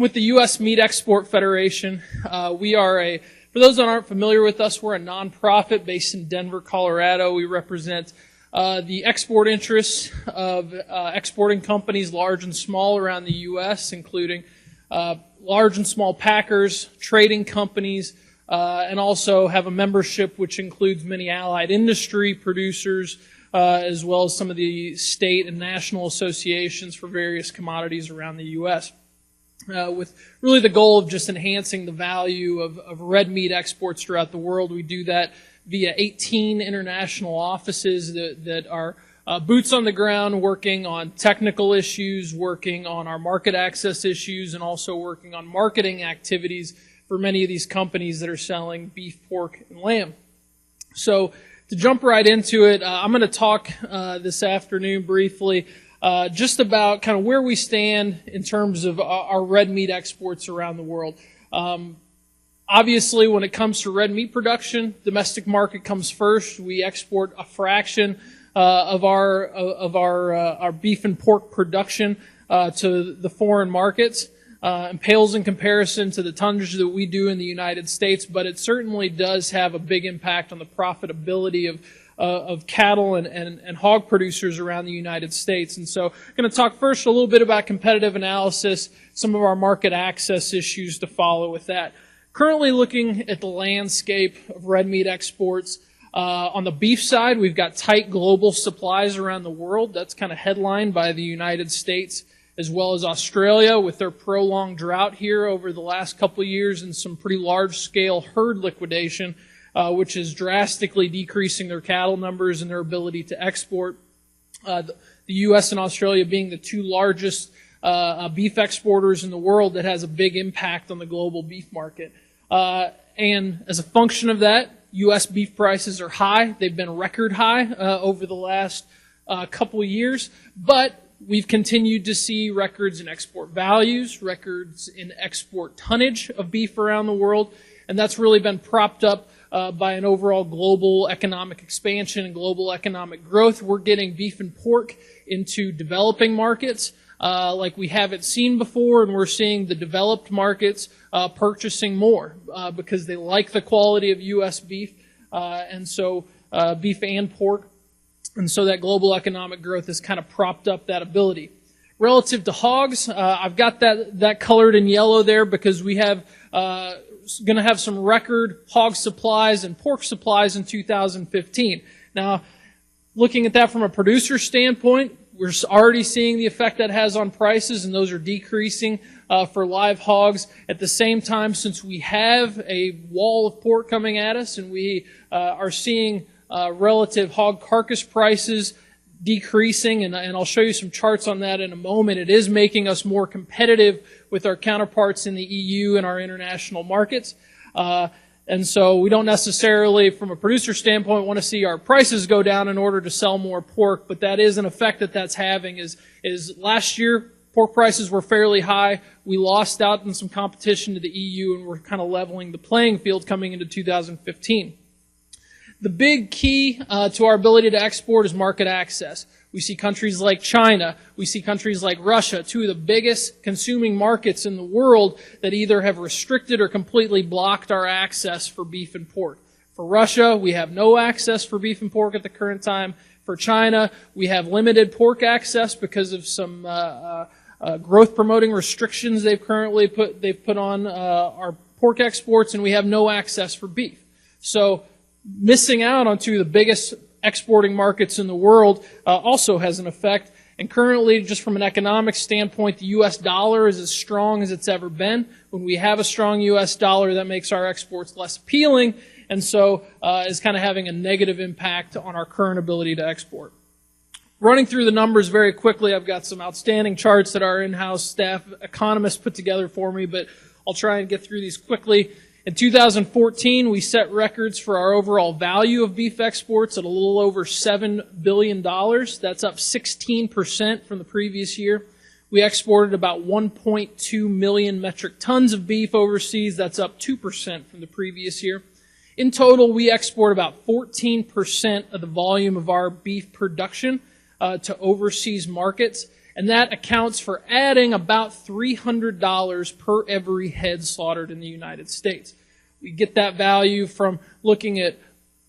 with the U.S. Meat Export Federation. For those that aren't familiar with us, we're a nonprofit based in Denver, Colorado. We represent the export interests of exporting companies large and small around the U.S., including large and small packers, trading companies, and also have a membership which includes many allied industry producers, as well as some of the state and national associations for various commodities around the U.S., with really the goal of just enhancing the value of red meat exports throughout the world. We do that via 18 international offices that are boots on the ground, working on technical issues, working on our market access issues, and also working on marketing activities for many of these companies that are selling beef, pork, and lamb. So to jump right into it, I'm going to talk this afternoon briefly just about kind of where we stand in terms of our red meat exports around the world. Obviously, when it comes to red meat production, domestic market comes first. We export a fraction of our beef and pork production to the foreign markets. And pales in comparison to the tonnage that we do in the United States, but it certainly does have a big impact on the profitability of cattle and hog producers around the United States. And so I'm going to talk first a little bit about competitive analysis, some of our market access issues to follow with that. Currently looking at the landscape of red meat exports, on the beef side, we've got tight global supplies around the world. That's kind of headlined by the United States as well as Australia with their prolonged drought here over the last couple of years and some pretty large-scale herd liquidation, which is drastically decreasing their cattle numbers and their ability to export. The U.S. and Australia being the two largest beef exporters in the world, that has a big impact on the global beef market. And as a function of that, U.S. beef prices are high. They've been record high over the last couple of years, but we've continued to see records in export values, records in export tonnage of beef around the world, and that's really been propped up by an overall global economic expansion and global economic growth. We're getting beef and pork into developing markets like we haven't seen before, and we're seeing the developed markets purchasing more because they like the quality of U.S. beef, and so beef and pork. And so that global economic growth has kind of propped up that ability. Relative to hogs, I've got that colored in yellow there because we have going to have some record hog supplies and pork supplies in 2015. Now, looking at that from a producer standpoint, we're already seeing the effect that has on prices, and those are decreasing for live hogs. At the same time, since we have a wall of pork coming at us and we are seeing relative hog carcass prices decreasing, and I'll show you some charts on that in a moment. It is making us more competitive with our counterparts in the EU and our international markets. And so we don't necessarily, from a producer standpoint, want to see our prices go down in order to sell more pork, but that is an effect that's having is last year, pork prices were fairly high. We lost out in some competition to the EU, and we're kind of leveling the playing field coming into 2015. The big key to our ability to export is market access. We see countries like China, we see countries like Russia, two of the biggest consuming markets in the world, that either have restricted or completely blocked our access for beef and pork. For Russia, we have no access for beef and pork at the current time. For China, we have limited pork access because of some growth promoting restrictions they've put on our pork exports, and we have no access for beef. So missing out on two of the biggest exporting markets in the world also has an effect. And currently, just from an economic standpoint, the U.S. dollar is as strong as it's ever been. When we have a strong U.S. dollar, that makes our exports less appealing, and so is kind of having a negative impact on our current ability to export. Running through the numbers very quickly, I've got some outstanding charts that our in-house staff economists put together for me, but I'll try and get through these quickly. In 2014, we set records for our overall value of beef exports at a little over $7 billion. That's up 16% from the previous year. We exported about 1.2 million metric tons of beef overseas. That's up 2% from the previous year. In total, we export about 14% of the volume of our beef production to overseas markets. And that accounts for adding about $300 per every head slaughtered in the United States. We get that value from looking at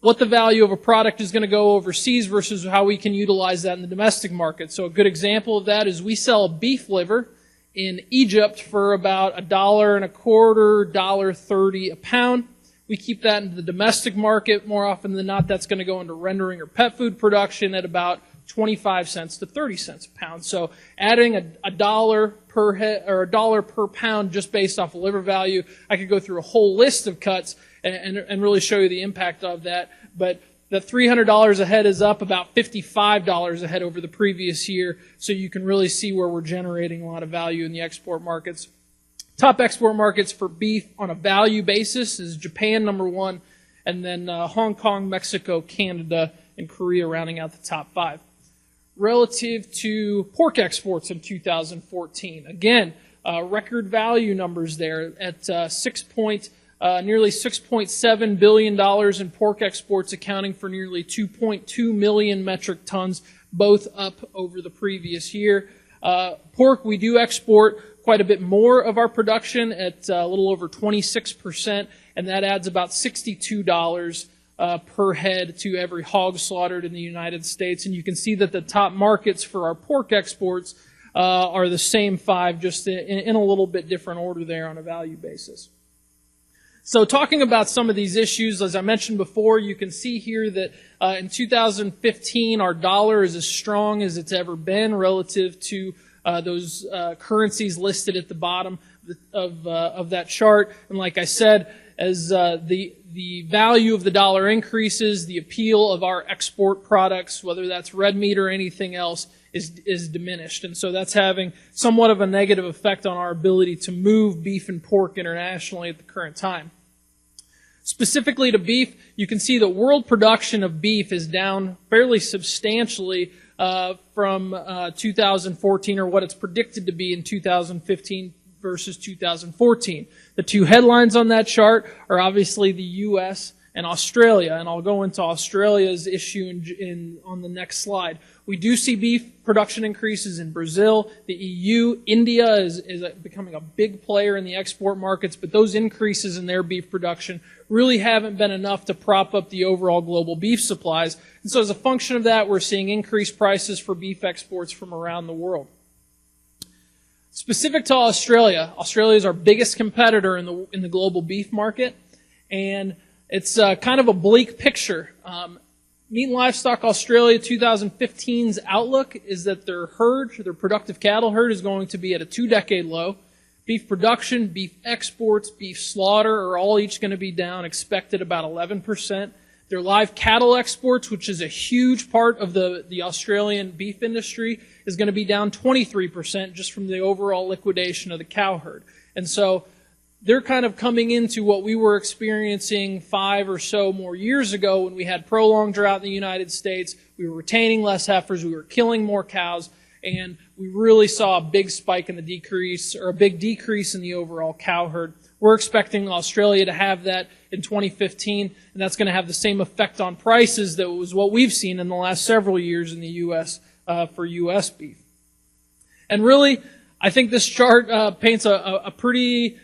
what the value of a product is going to go overseas versus how we can utilize that in the domestic market. So a good example of that is we sell a beef liver in Egypt for about $1.25, $1.30 a pound. We keep that in the domestic market. More often than not, that's going to go into rendering or pet food production at about 25 cents to 30 cents a pound. So adding a dollar per head or $1 per pound just based off of liver value, I could go through a whole list of cuts and really show you the impact of that. But the $300 a head is up about $55 a head over the previous year. So you can really see where we're generating a lot of value in the export markets. Top export markets for beef on a value basis is Japan, number one, and then Hong Kong, Mexico, Canada, and Korea rounding out the top 5. Relative to pork exports in 2014, again, record value numbers there at nearly $6.7 billion in pork exports, accounting for nearly 2.2 million metric tons, both up over the previous year. Pork, we do export quite a bit more of our production at a little over 26%, and that adds about $62 per head to every hog slaughtered in the United States. And you can see that the top markets for our pork exports are the same 5, just in a little bit different order there on a value basis. So talking about some of these issues, as I mentioned before, you can see here that in 2015 our dollar is as strong as it's ever been relative to those currencies listed at the bottom of that chart. And like I said, as the value of the dollar increases, the appeal of our export products, whether that's red meat or anything else, is diminished. And so that's having somewhat of a negative effect on our ability to move beef and pork internationally at the current time. Specifically to beef, you can see that world production of beef is down fairly substantially from 2014, or what it's predicted to be in 2015 versus 2014. The two headlines on that chart are obviously the U.S. and Australia, and I'll go into Australia's issue on the next slide. We do see beef production increases in Brazil, the EU, India is becoming a big player in the export markets, but those increases in their beef production really haven't been enough to prop up the overall global beef supplies. And so as a function of that, we're seeing increased prices for beef exports from around the world. Specific to Australia, Australia is our biggest competitor in the global beef market, and it's kind of a bleak picture. Meat and Livestock Australia 2015's outlook is that their productive cattle herd, is going to be at a 2-decade low. Beef production, beef exports, beef slaughter are all each going to be down, expected about 11%. Their live cattle exports, which is a huge part of the Australian beef industry, is going to be down 23% just from the overall liquidation of the cow herd. And so they're kind of coming into what we were experiencing 5 or so more years ago when we had prolonged drought in the United States. We were retaining less heifers, we were killing more cows, and we really saw a big spike in the decrease, or a big decrease in the overall cow herd. We're expecting Australia to have that in 2015, and that's going to have the same effect on prices that was what we've seen in the last several years in the U.S. For U.S. beef. And really, I think this chart paints a pretty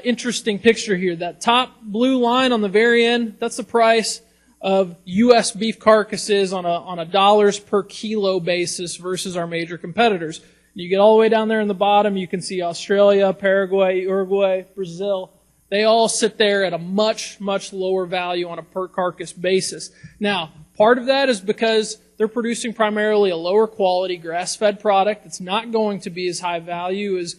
interesting picture here. That top blue line on the very end, that's the price of U.S. beef carcasses on a dollars per kilo basis versus our major competitors. You get all the way down there in the bottom, you can see Australia, Paraguay, Uruguay, Brazil. They all sit there at a much, much lower value on a per carcass basis. Now, part of that is because they're producing primarily a lower quality grass-fed product. It's not going to be as high value as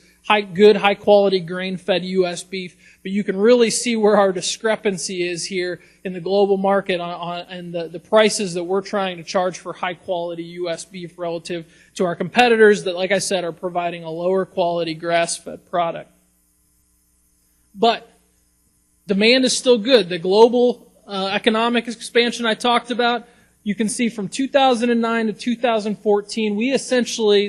good, high-quality grain-fed U.S. beef. But you can really see where our discrepancy is here in the global market and the prices that we're trying to charge for high-quality U.S. beef relative to our competitors that, like I said, are providing a lower-quality grass-fed product. But demand is still good. The global economic expansion I talked about, you can see from 2009 to 2014,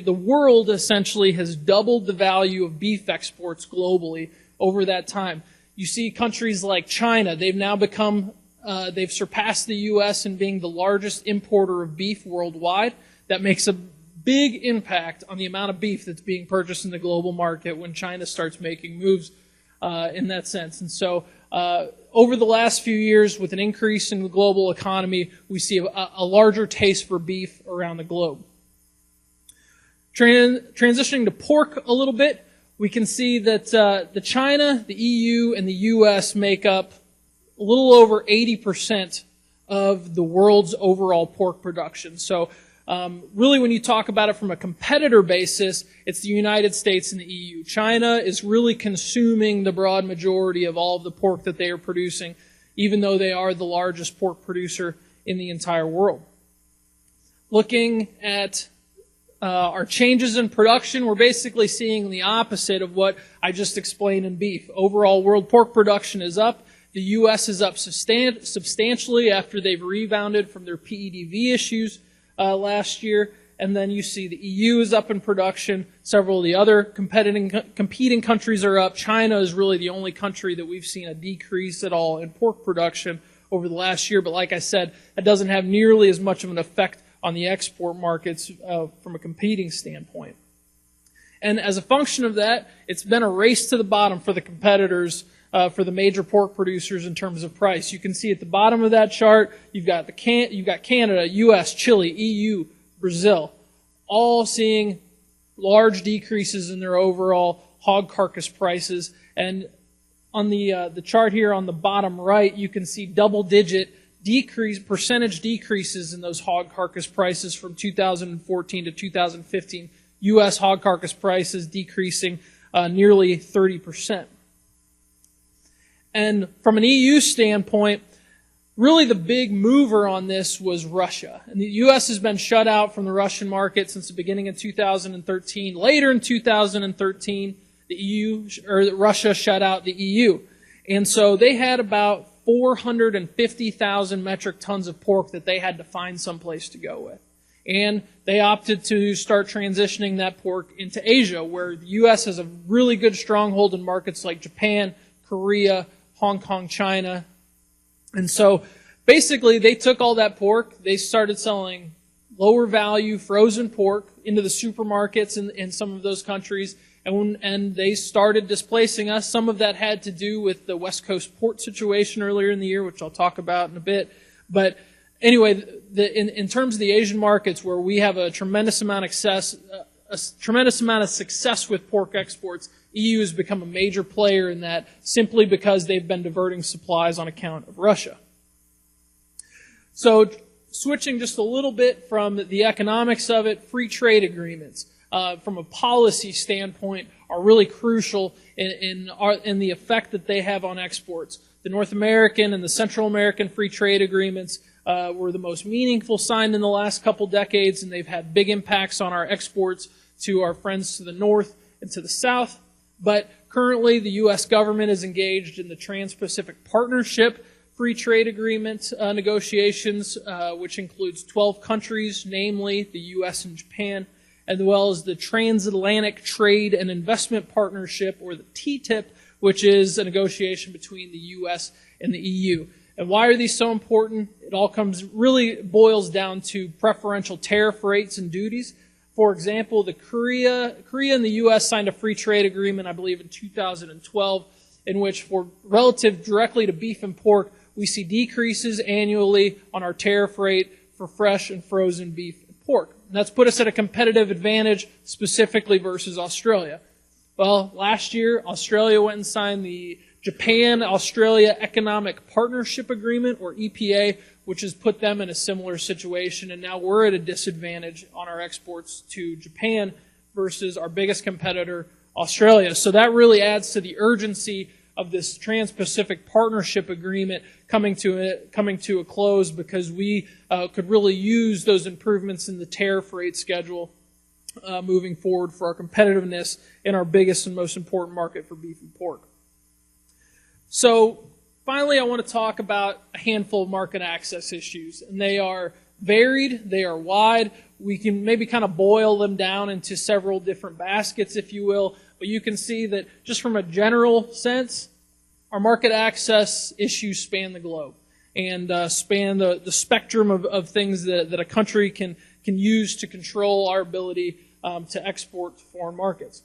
the world essentially has doubled the value of beef exports globally over that time. You see countries like China, they've now they've surpassed the U.S. in being the largest importer of beef worldwide. That makes a big impact on the amount of beef that's being purchased in the global market when China starts making moves in that sense. And so over the last few years, with an increase in the global economy, we see a larger taste for beef around the globe. Transitioning to pork a little bit, we can see that the China, the EU, and the U.S. make up a little over 80% of the world's overall pork production. So really, when you talk about it from a competitor basis, it's the United States and the EU. China is really consuming the broad majority of all of the pork that they are producing, even though they are the largest pork producer in the entire world. Looking at our changes in production, we're basically seeing the opposite of what I just explained in beef. Overall world pork production is up. The U.S. is up substantially after they've rebounded from their PEDV issues last year. And then you see the EU is up in production. Several of the other competing countries are up. China is really the only country that we've seen a decrease at all in pork production over the last year. But like I said, that doesn't have nearly as much of an effect on the export markets from a competing standpoint. And as a function of that, it's been a race to the bottom for the competitors, for the major pork producers in terms of price. You can see at the bottom of that chart, you've got Canada, U.S., Chile, EU, Brazil, all seeing large decreases in their overall hog carcass prices. And on the chart here on the bottom right, you can see double-digit percentage decreases in those hog carcass prices from 2014 to 2015. U.S. hog carcass prices decreasing nearly 30%. And from an EU standpoint, really the big mover on this was Russia. And the U.S. has been shut out from the Russian market since the beginning of 2013. Later in 2013, Russia shut out the EU. And so they had about 450,000 metric tons of pork that they had to find someplace to go with. And they opted to start transitioning that pork into Asia, where the U.S. has a really good stronghold in markets like Japan, Korea, Hong Kong, China. And so basically they took all that pork, they started selling lower value frozen pork into the supermarkets in some of those countries, and they started displacing us. Some of that had to do with the West Coast port situation earlier in the year, which I'll talk about in a bit. But anyway, in terms of the Asian markets, where we have a tremendous amount of success with pork exports, EU has become a major player in that simply because they've been diverting supplies on account of Russia. So switching just a little bit from the economics of it, free trade agreements from a policy standpoint are really crucial in the effect that they have on exports. The North American and the Central American free trade agreements were the most meaningful signed in the last couple decades, and they've had big impacts on our exports to our friends to the north and to the south. But currently, the U.S. government is engaged in the Trans-Pacific Partnership Free Trade Agreement negotiations, which includes 12 countries, namely the U.S. and Japan, as well as the Transatlantic Trade and Investment Partnership, or the TTIP, which is a negotiation between the U.S. and the EU. And why are these so important? It all really boils down to preferential tariff rates and duties. For example, Korea and the U.S. signed a free trade agreement, I believe, in 2012, in which, for relative directly to beef and pork, we see decreases annually on our tariff rate for fresh and frozen beef and pork. And that's put us at a competitive advantage, specifically versus Australia. Well, last year, Australia went and signed the Japan-Australia Economic Partnership Agreement, or EPA, which has put them in a similar situation, and now we're at a disadvantage on our exports to Japan versus our biggest competitor, Australia. So that really adds to the urgency of this Trans-Pacific Partnership Agreement coming to a close, because we could really use those improvements in the tariff rate schedule moving forward for our competitiveness in our biggest and most important market for beef and pork. So finally, I want to talk about a handful of market access issues, and they are varied, they are wide. We can maybe kind of boil them down into several different baskets, if you will, but you can see that just from a general sense, our market access issues span the globe and span the spectrum of things that a country can can use to control our ability to export to foreign markets.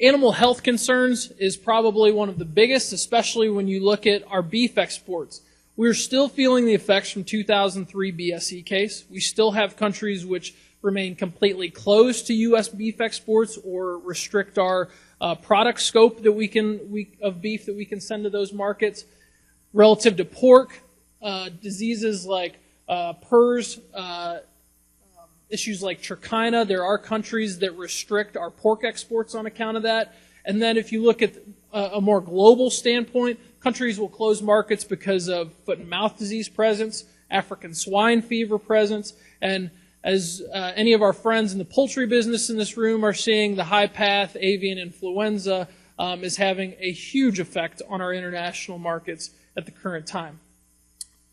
Animal health concerns is probably one of the biggest, especially when you look at our beef exports. We're still feeling the effects from 2003 BSE case. We still have countries which remain completely closed to U.S. beef exports or restrict our product scope that of beef that we can send to those markets. Relative to pork, diseases like PRRS, issues like trichina, there are countries that restrict our pork exports on account of that. And then if you look at a more global standpoint, countries will close markets because of foot and mouth disease presence, African swine fever presence, and as any of our friends in the poultry business in this room are seeing, the high-path avian influenza is having a huge effect on our international markets at the current time.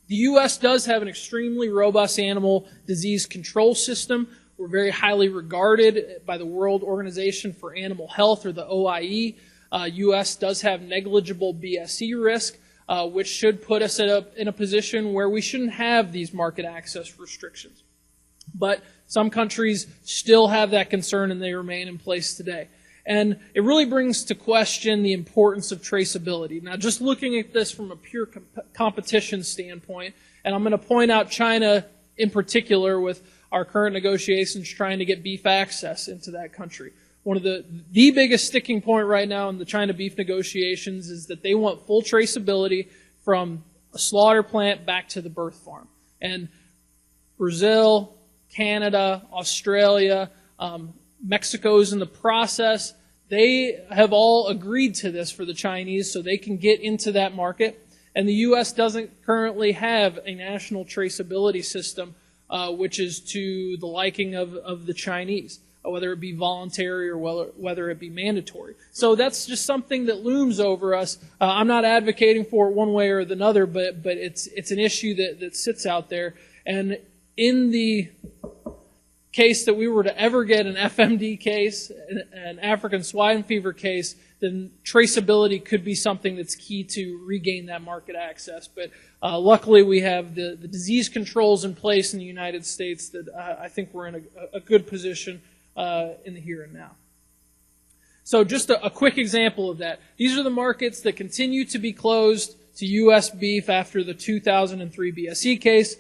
The U.S. does have an extremely robust animal disease control system. We're very highly regarded by the World Organization for Animal Health, or the OIE. U.S. does have negligible BSE risk, which should put us in a position where we shouldn't have these market access restrictions. But some countries still have that concern, and they remain in place today. And it really brings to question the importance of traceability. Now, just looking at this from a pure competition standpoint, and I'm going to point out China in particular with our current negotiations trying to get beef access into that country. One of the biggest sticking point right now in the China beef negotiations is that they want full traceability from a slaughter plant back to the birth farm. And Brazil, Canada, Australia, Mexico's in the process. They have all agreed to this for the Chinese so they can get into that market. And the U.S. doesn't currently have a national traceability system which is to the liking of the Chinese, whether it be voluntary or whether it be mandatory. So that's just something that looms over us. I'm not advocating for it one way or the other, but it's an issue that sits out there. And in the case that we were to ever get an FMD case, an African swine fever case, then traceability could be something that's key to regain that market access. But luckily we have the disease controls in place in the United States that I think we're in a good position in the here and now. So just a quick example of that. These are the markets that continue to be closed to U.S. beef after the 2003 BSE case.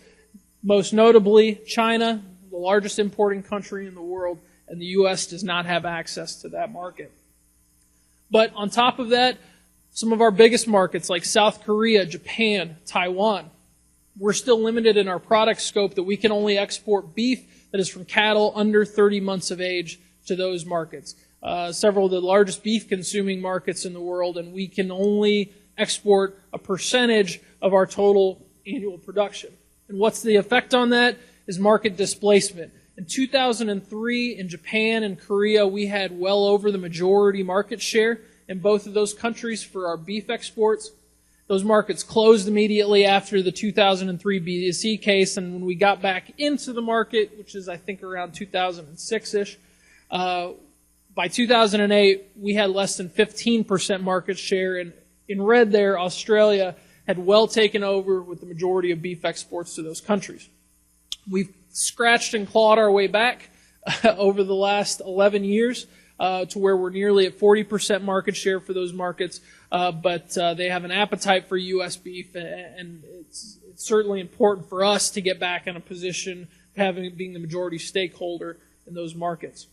Most notably, China, the largest importing country in the world, and the U.S. does not have access to that market. But on top of that, some of our biggest markets like South Korea, Japan, Taiwan, we're still limited in our product scope that we can only export beef that is from cattle under 30 months of age to those markets. Several of the largest beef consuming markets in the world, and we can only export a percentage of our total annual production. And what's the effect on that is market displacement. In 2003, in Japan and Korea, we had well over the majority market share in both of those countries for our beef exports. Those markets closed immediately after the 2003 BSE case, and when we got back into the market, which is I think around 2006-ish, by 2008, we had less than 15% market share, and in red there, Australia had well taken over with the majority of beef exports to those countries. We've scratched and clawed our way back over the last 11 years to where we're nearly at 40% market share for those markets, but they have an appetite for U.S. beef, and it's certainly important for us to get back in a position of being the majority stakeholder in those markets.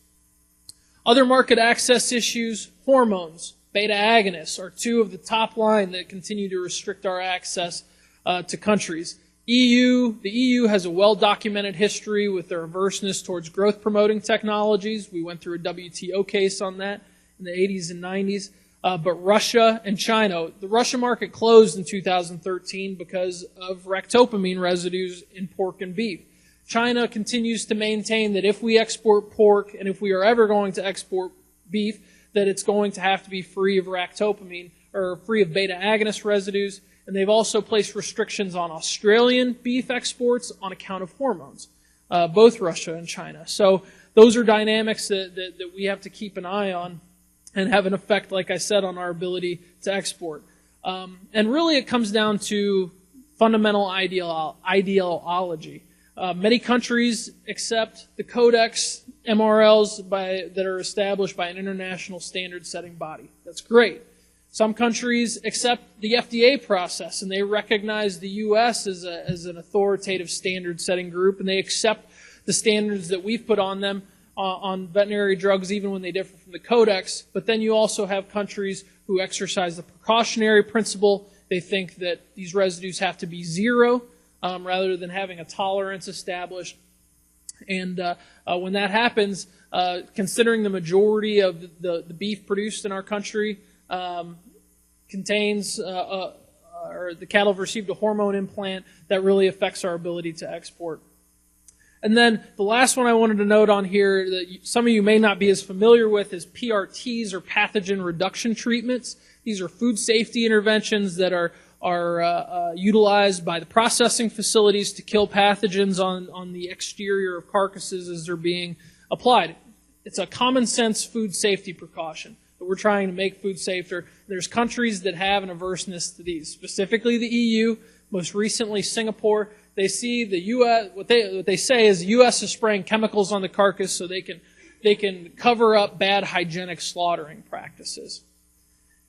Other market access issues, hormones, beta agonists are two of the top line that continue to restrict our access to countries. The EU has a well-documented history with their averseness towards growth-promoting technologies. We went through a WTO case on that in the 80s and 90s. But Russia and China, the Russia market closed in 2013 because of ractopamine residues in pork and beef. China continues to maintain that if we export pork and if we are ever going to export beef, that it's going to have to be free of ractopamine or free of beta agonist residues. And they've also placed restrictions on Australian beef exports on account of hormones, both Russia and China. So those are dynamics that we have to keep an eye on and have an effect, like I said, on our ability to export. And really it comes down to fundamental ideology. Many countries accept the Codex MRLs that are established by an international standard-setting body. That's great. Some countries accept the FDA process, and they recognize the U.S. as an authoritative standard-setting group, and they accept the standards that we've put on them on veterinary drugs, even when they differ from the Codex. But then you also have countries who exercise the precautionary principle. They think that these residues have to be zero rather than having a tolerance established. And when that happens, considering the majority of the beef produced in our country contains, or the cattle have received a hormone implant that really affects our ability to export. And then the last one I wanted to note on here that some of you may not be as familiar with is PRTs, or pathogen reduction treatments. These are food safety interventions that are utilized by the processing facilities to kill pathogens on the exterior of carcasses as they're being applied. It's a common sense food safety precaution, but we're trying to make food safer. There's countries that have an averseness to these, specifically the EU, most recently Singapore. They see the U.S. What they say is the U.S. is spraying chemicals on the carcass so they can cover up bad hygienic slaughtering practices.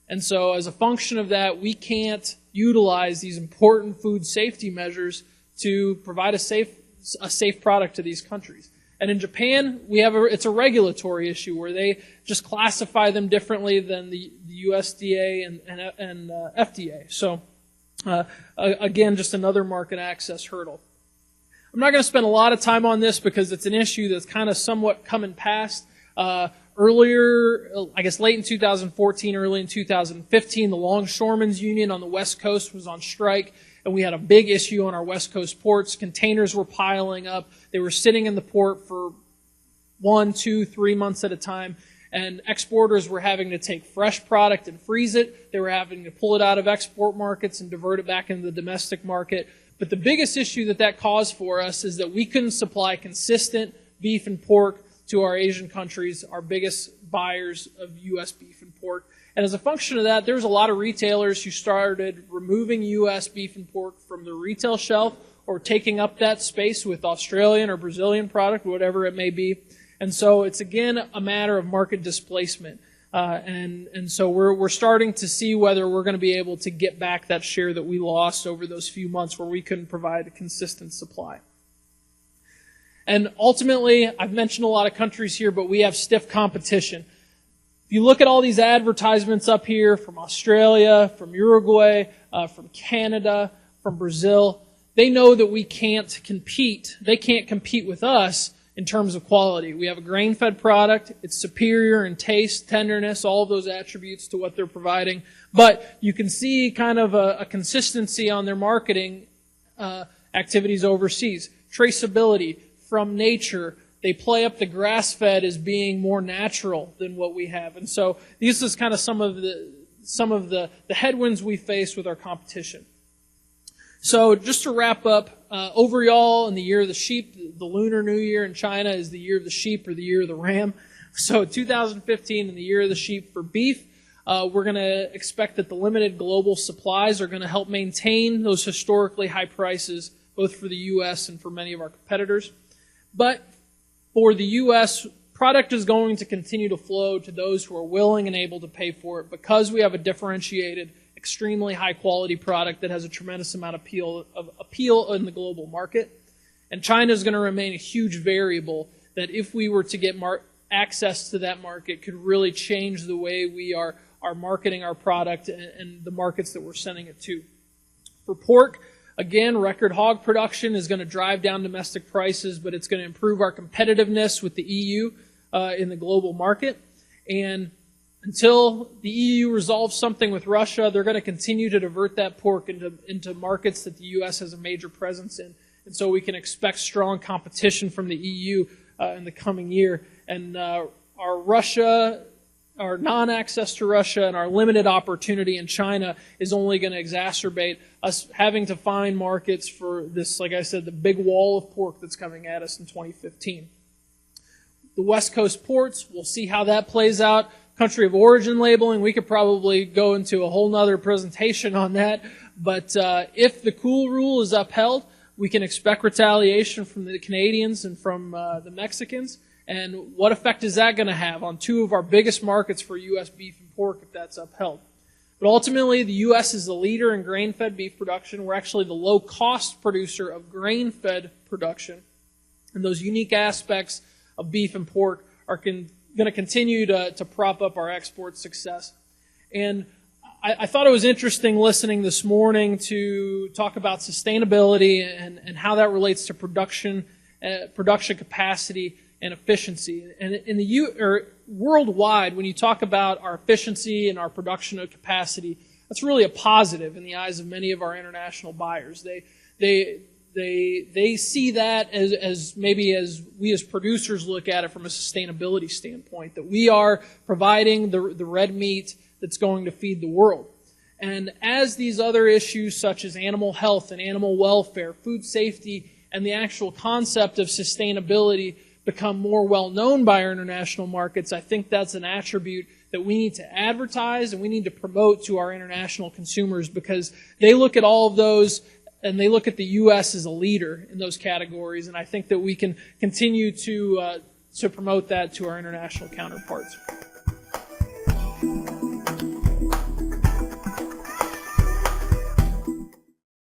And so as a function of that, we can't utilize these important food safety measures to provide a safe product to these countries. And in Japan, it's a regulatory issue where they just classify them differently than the USDA and FDA. So again, just another market access hurdle. I'm not going to spend a lot of time on this because it's an issue that's kind of somewhat come and passed. Earlier, I guess late in 2014, early in 2015, the Longshoremen's Union on the West Coast was on strike, and we had a big issue on our West Coast ports. Containers were piling up. They were sitting in the port for 1, 2, 3 months at a time, and exporters were having to take fresh product and freeze it. They were having to pull it out of export markets and divert it back into the domestic market. But the biggest issue that caused for us is that we couldn't supply consistent beef and pork to our Asian countries, our biggest buyers of U.S. beef and pork. And as a function of that, there's a lot of retailers who started removing U.S. beef and pork from the retail shelf or taking up that space with Australian or Brazilian product, whatever it may be. And so it's, again, a matter of market displacement. And so we're starting to see whether we're going to be able to get back that share that we lost over those few months where we couldn't provide a consistent supply. And ultimately, I've mentioned a lot of countries here, but we have stiff competition. If you look at all these advertisements up here from Australia, from Uruguay, from Canada, from Brazil, they know that we can't compete. They can't compete with us in terms of quality. We have a grain-fed product. It's superior in taste, tenderness, all of those attributes to what they're providing. But you can see kind of a consistency on their marketing activities overseas. Traceability from nature. They play up the grass-fed as being more natural than what we have. And so this is kind of some of the headwinds we face with our competition. So just to wrap up, overall in the year of the sheep, the Lunar New Year in China is the year of the sheep or the year of the ram. So 2015 in the year of the sheep for beef, we're going to expect that the limited global supplies are going to help maintain those historically high prices, both for the U.S. and for many of our competitors. But for the U.S., product is going to continue to flow to those who are willing and able to pay for it because we have a differentiated, extremely high-quality product that has a tremendous amount of appeal in the global market. And China is going to remain a huge variable that if we were to get access to that market could really change the way we are marketing our product and the markets that we're sending it to. For pork, again, record hog production is going to drive down domestic prices, but it's going to improve our competitiveness with the EU in the global market. And until the EU resolves something with Russia, they're going to continue to divert that pork into markets that the U.S. has a major presence in. And so we can expect strong competition from the EU in the coming year. And our non-access to Russia and our limited opportunity in China is only going to exacerbate us having to find markets for this, like I said, the big wall of pork that's coming at us in 2015. The West Coast ports, we'll see how that plays out. Country of origin labeling, we could probably go into a whole nother presentation on that. But if the cool rule is upheld, we can expect retaliation from the Canadians and from the Mexicans. And what effect is that going to have on two of our biggest markets for U.S. beef and pork if that's upheld? But ultimately, the U.S. is the leader in grain-fed beef production. We're actually the low-cost producer of grain-fed production. And those unique aspects of beef and pork are going to continue to prop up our export success. And I thought it was interesting listening this morning to talk about sustainability and how that relates to production capacity and efficiency. And in worldwide, when you talk about our efficiency and our production capacity, that's really a positive in the eyes of many of our international buyers. They see that as maybe as we as producers look at it from a sustainability standpoint, that we are providing the red meat that's going to feed the world. And as these other issues such as animal health and animal welfare, food safety, and the actual concept of sustainability become more well known by our international markets, I think that's an attribute that we need to advertise and we need to promote to our international consumers, because they look at all of those and they look at the U.S. as a leader in those categories. And I think that we can continue to promote that to our international counterparts.